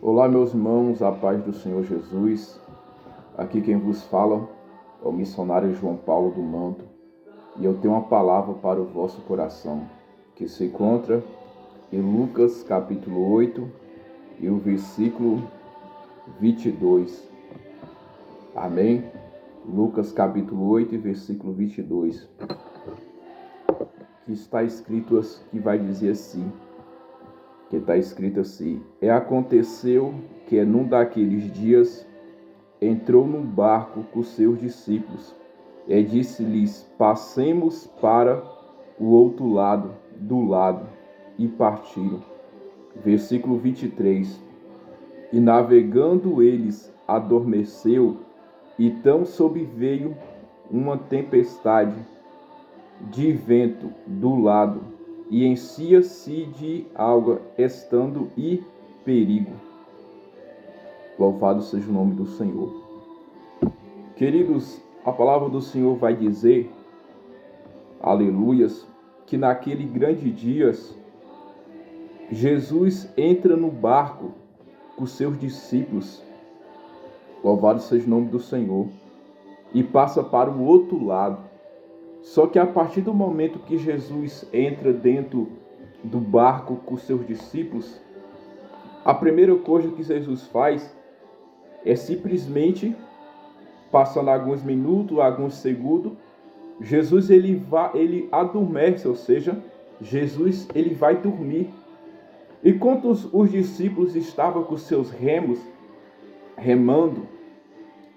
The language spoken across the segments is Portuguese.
Olá, meus irmãos, a paz do Senhor Jesus. Aqui quem vos fala é o missionário João Paulo do Manto, e eu tenho uma palavra para o vosso coração, que se encontra em Lucas capítulo 8 e o versículo 22. Amém? Lucas capítulo 8 e versículo 22. Que está escrito, que vai dizer assim, que está escrito assim: aconteceu que num daqueles dias entrou num barco com seus discípulos e disse-lhes: passemos para o outro lado, do lado, e partiram. Versículo 23. E navegando eles, adormeceu, e tão sobreveio uma tempestade de vento do lado, e enchia-se de água, estando e perigo. Louvado seja o nome do Senhor. Queridos, a palavra do Senhor vai dizer, aleluias, que naquele grande dia, Jesus entra no barco com seus discípulos, louvado seja o nome do Senhor, e passa para o outro lado. Só que a partir do momento que Jesus entra dentro do barco com seus discípulos, a primeira coisa que Jesus faz é simplesmente, passando alguns minutos, alguns segundos, Jesus ele adormece, ou seja, Jesus ele vai dormir. Enquanto os discípulos estavam com seus remos, remando,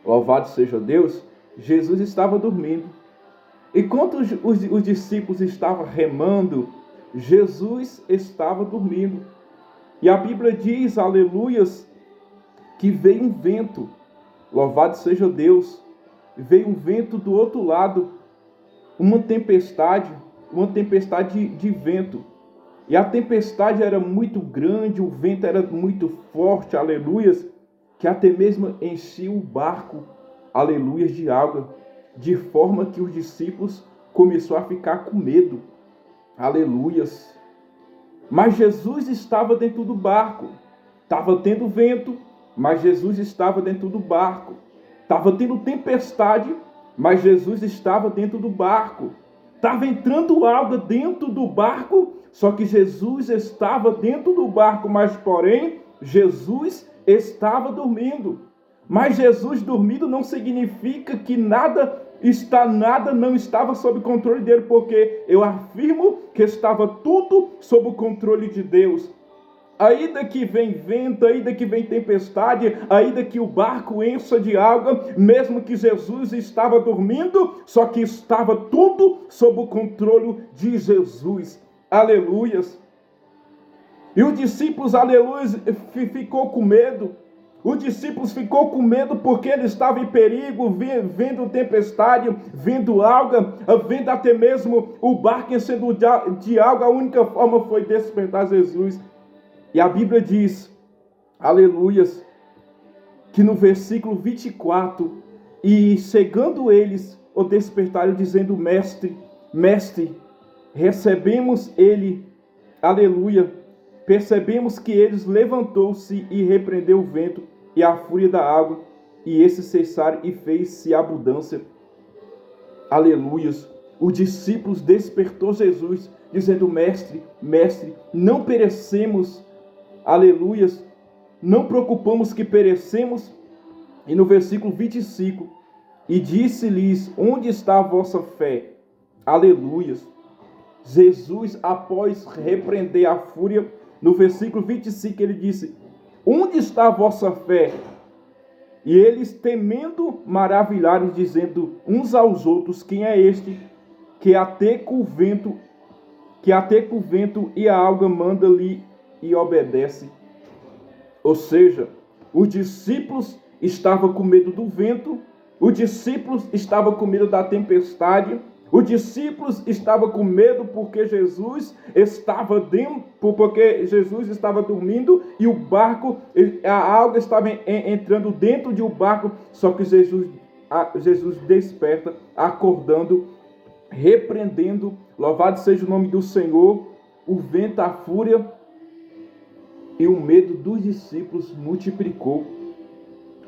louvado seja Deus, Jesus estava dormindo. Enquanto os discípulos estavam remando, Jesus estava dormindo. E a Bíblia diz, aleluias, que veio um vento, louvado seja Deus, veio um vento do outro lado, uma tempestade de vento. E a tempestade era muito grande, o vento era muito forte, aleluias, que até mesmo enchia o barco, aleluias, de água, de forma que os discípulos começaram a ficar com medo, aleluias. Mas Jesus estava dentro do barco, estava tendo vento, mas Jesus estava dentro do barco. Estava tendo tempestade, mas Jesus estava dentro do barco. Estava entrando água dentro do barco, só que Jesus estava dentro do barco, mas porém, Jesus estava dormindo. Mas Jesus dormindo não significa que nada não estava sob controle dele, porque eu afirmo que estava tudo sob o controle de Deus. Ainda que vem vento, ainda que vem tempestade, ainda que o barco encha de água, mesmo que Jesus estava dormindo, só que estava tudo sob o controle de Jesus. Aleluias. E os discípulos, aleluias, ficou com medo. Os discípulos ficou com medo porque ele estava em perigo, vendo tempestade, vendo água, vendo até mesmo o barco enchendo de água. A única forma foi despertar Jesus. E a Bíblia diz, aleluias, que no versículo 24, e chegando eles, o despertaram, dizendo: mestre, recebemos ele, aleluia, percebemos que eles levantou-se e repreendeu o vento e a fúria da água, e esse cessaram e fez-se abundância. Aleluias. Os discípulos despertou Jesus, dizendo: mestre, não perecemos. Aleluias, não preocupamos que perecemos. E no versículo 25, e disse-lhes: onde está a vossa fé? Aleluias. Jesus, após repreender a fúria, no versículo 25 ele disse: onde está a vossa fé? E eles, temendo, maravilharam, dizendo uns aos outros: quem é este que até com o vento e a água manda-lhe e obedece? Ou seja, os discípulos estavam com medo do vento, os discípulos estavam com medo da tempestade, os discípulos estavam com medo porque Jesus estava dormindo e o barco, a água estava entrando dentro de um barco, só que Jesus desperta, acordando, repreendendo, louvado seja o nome do Senhor, o vento, a fúria, E o medo dos discípulos multiplicou.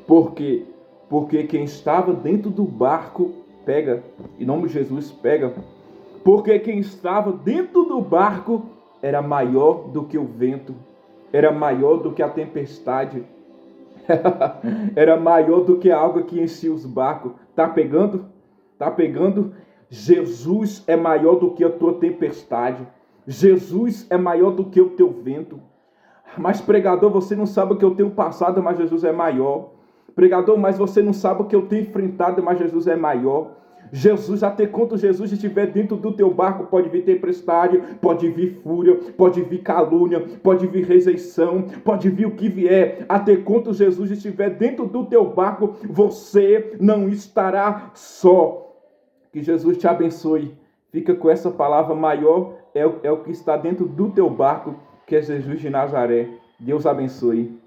Por quê? Porque quem estava dentro do barco, pega, em nome de Jesus, pega. Porque quem estava dentro do barco era maior do que o vento, era maior do que a tempestade, era maior do que a água que enchia os barcos. Tá pegando? Tá pegando? Jesus é maior do que a tua tempestade. Jesus é maior do que o teu vento. Mas pregador, você não sabe o que eu tenho passado, mas Jesus é maior. Pregador, mas você não sabe o que eu tenho enfrentado, mas Jesus é maior. Jesus, até quando Jesus estiver dentro do teu barco, pode vir tempestade, pode vir fúria, pode vir calúnia, pode vir rejeição, pode vir o que vier. Até quando Jesus estiver dentro do teu barco, você não estará só. Que Jesus te abençoe. Fica com essa palavra: maior é o que está dentro do teu barco, que é Jesus de Nazaré. Deus abençoe.